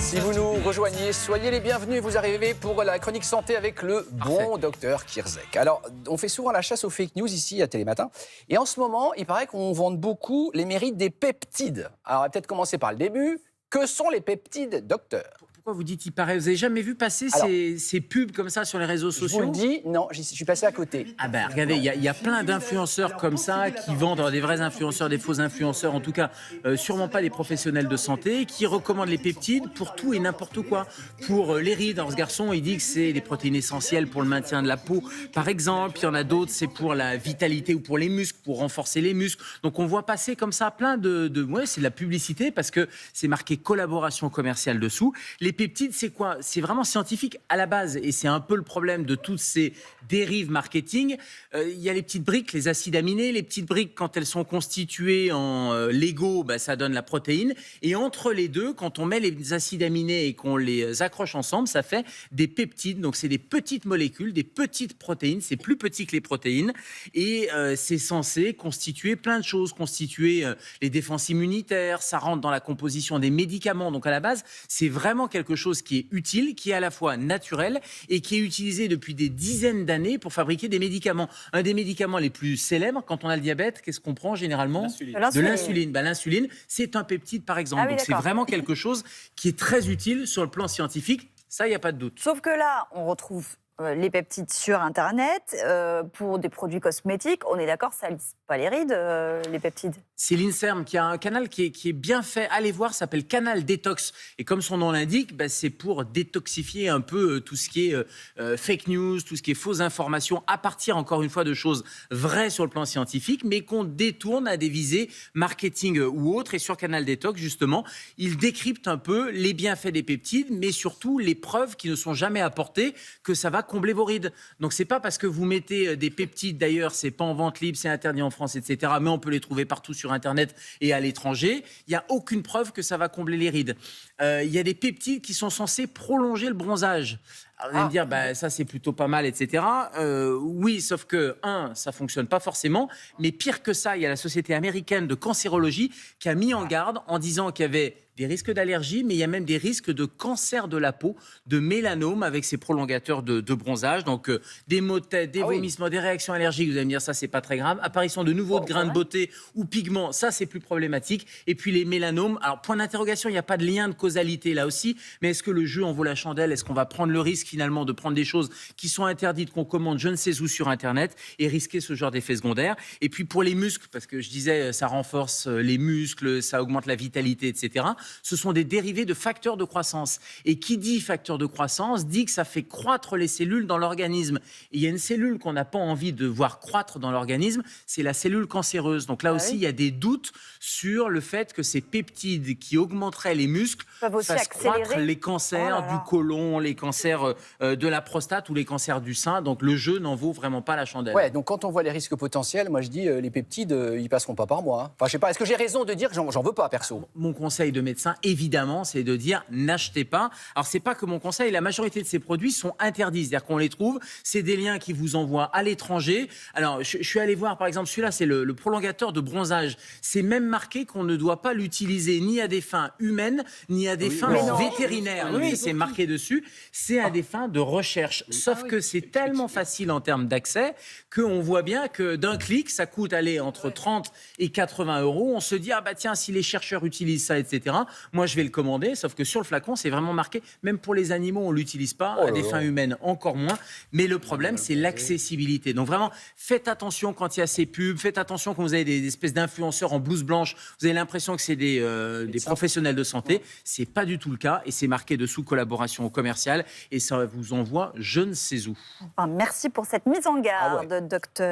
Si vous nous rejoignez, soyez les bienvenus. Vous arrivez pour la chronique santé avec le bon docteur Kierzek. Alors, on fait souvent la chasse aux fake news ici à Télématin. Et en ce moment, il paraît qu'on vante beaucoup les mérites des peptides. Alors, on va peut-être commencer par le début. Que sont les peptides, docteur? Pourquoi vous dites il paraît? Vous n'avez jamais vu passer ces pubs comme ça sur les réseaux sociaux? Je vous le dis, non, je suis passé à côté. Ah ben regardez, il y a plein d'influenceurs comme ça qui vendent, des vrais influenceurs, des faux influenceurs, en tout cas sûrement pas des professionnels de santé, qui recommandent les peptides pour tout et n'importe quoi. Pour les rides, alors ce garçon il dit que c'est des protéines essentielles pour le maintien de la peau par exemple, il y en a d'autres c'est pour la vitalité ou pour les muscles, pour renforcer les muscles. Donc on voit passer comme ça plein ouais, c'est de la publicité parce que c'est marqué collaboration commerciale dessous. Les peptides, c'est quoi? C'est vraiment scientifique à la base et c'est un peu le problème de toutes ces dérives marketing. Il y a les petites briques, les acides aminés. Les petites briques, quand elles sont constituées en Lego, ça donne la protéine. Et entre les deux, quand on met les acides aminés et qu'on les accroche ensemble, ça fait des peptides. Donc c'est des petites molécules, des petites protéines. C'est plus petit que les protéines. Et c'est censé constituer plein de choses. Constituer les défenses immunitaires. Ça rentre dans la composition des médicaments. Donc à la base, c'est vraiment quelque chose qui est utile, qui est à la fois naturel et qui est utilisé depuis des dizaines d'années pour fabriquer des médicaments. Un des médicaments les plus célèbres, quand on a le diabète, qu'est-ce qu'on prend généralement? De l'insuline. L'insuline, c'est un peptide par exemple. Ah oui, donc c'est vraiment quelque chose qui est très utile sur le plan scientifique. Ça, il n'y a pas de doute. Sauf que là, on retrouve les peptides sur Internet pour des produits cosmétiques. On est d'accord, ça ne lisse pas les rides, les peptides. C'est l'INSERM qui a un canal qui est bien fait. Allez voir, ça s'appelle Canal Détox. Et comme son nom l'indique, c'est pour détoxifier un peu tout ce qui est fake news, tout ce qui est fausses informations, à partir encore une fois de choses vraies sur le plan scientifique, mais qu'on détourne à des visées marketing ou autres. Et sur Canal Détox, justement, il décrypte un peu les bienfaits des peptides, mais surtout les preuves qui ne sont jamais apportées que ça va combler vos rides. Donc c'est pas parce que vous mettez des peptides, d'ailleurs, c'est pas en vente libre, c'est interdit en France, etc., mais on peut les trouver partout sur Internet et à l'étranger. Il n'y a aucune preuve que ça va combler les rides. Il y a des peptides qui sont censés prolonger le bronzage. Alors, vous allez me dire, ça c'est plutôt pas mal, etc. Oui, sauf que, ça fonctionne pas forcément. Mais pire que ça, il y a la Société américaine de cancérologie qui a mis en garde en disant qu'il y avait des risques d'allergie, mais il y a même des risques de cancer de la peau, de mélanome avec ces prolongateurs de bronzage. Donc, des maux de tête, des vomissements, des réactions allergiques, vous allez me dire, ça, c'est pas très grave. Apparition de nouveaux grains de beauté ou pigments, ça, c'est plus problématique. Et puis, les mélanomes, alors, point d'interrogation, il n'y a pas de lien de causalité là aussi, mais est-ce que le jeu en vaut la chandelle? Est-ce qu'on va prendre le risque, finalement, de prendre des choses qui sont interdites, qu'on commande je ne sais où sur Internet et risquer ce genre d'effets secondaires? Et puis, pour les muscles, parce que je disais, ça renforce les muscles, ça augmente la vitalité, etc., ce sont des dérivés de facteurs de croissance. Et qui dit facteur de croissance dit que ça fait croître les cellules dans l'organisme. Et il y a une cellule qu'on n'a pas envie de voir croître dans l'organisme, c'est la cellule cancéreuse. Donc là aussi, il y a des doutes sur le fait que ces peptides qui augmenteraient les muscles fassent croître les cancers du côlon, les cancers de la prostate ou les cancers du sein. Donc le jeu n'en vaut vraiment pas la chandelle. Ouais, donc quand on voit les risques potentiels, moi je dis les peptides, ils passeront pas par moi. Hein. Enfin, je sais pas, est-ce que j'ai raison de dire que j'en veux pas, perso? Mon conseil de médecin, évidemment, c'est de dire n'achetez pas. Alors, c'est pas que mon conseil, la majorité de ces produits sont interdits, c'est-à-dire qu'on les trouve, c'est des liens qui vous envoient à l'étranger. Alors, je suis allé voir, par exemple, celui-là, c'est le prolongateur de bronzage. C'est même marqué qu'on ne doit pas l'utiliser ni à des fins humaines, ni à des fins vétérinaires. Oui, c'est marqué dessus. C'est à des fins de recherche. Sauf que c'est tellement facile en termes d'accès qu'on voit bien que d'un clic, ça coûte entre 30 et 80 euros. On se dit, tiens, si les chercheurs utilisent ça, etc., moi, je vais le commander, sauf que sur le flacon, c'est vraiment marqué. Même pour les animaux, on ne l'utilise pas. À des fins humaines, encore moins. Mais le problème, c'est l'accessibilité. Donc vraiment, faites attention quand il y a ces pubs. Faites attention quand vous avez des espèces d'influenceurs en blouse blanche. Vous avez l'impression que c'est des professionnels de santé. Ce n'est pas du tout le cas. Et c'est marqué dessous collaboration commerciale. Et ça vous envoie je ne sais où. Merci pour cette mise en garde, docteur.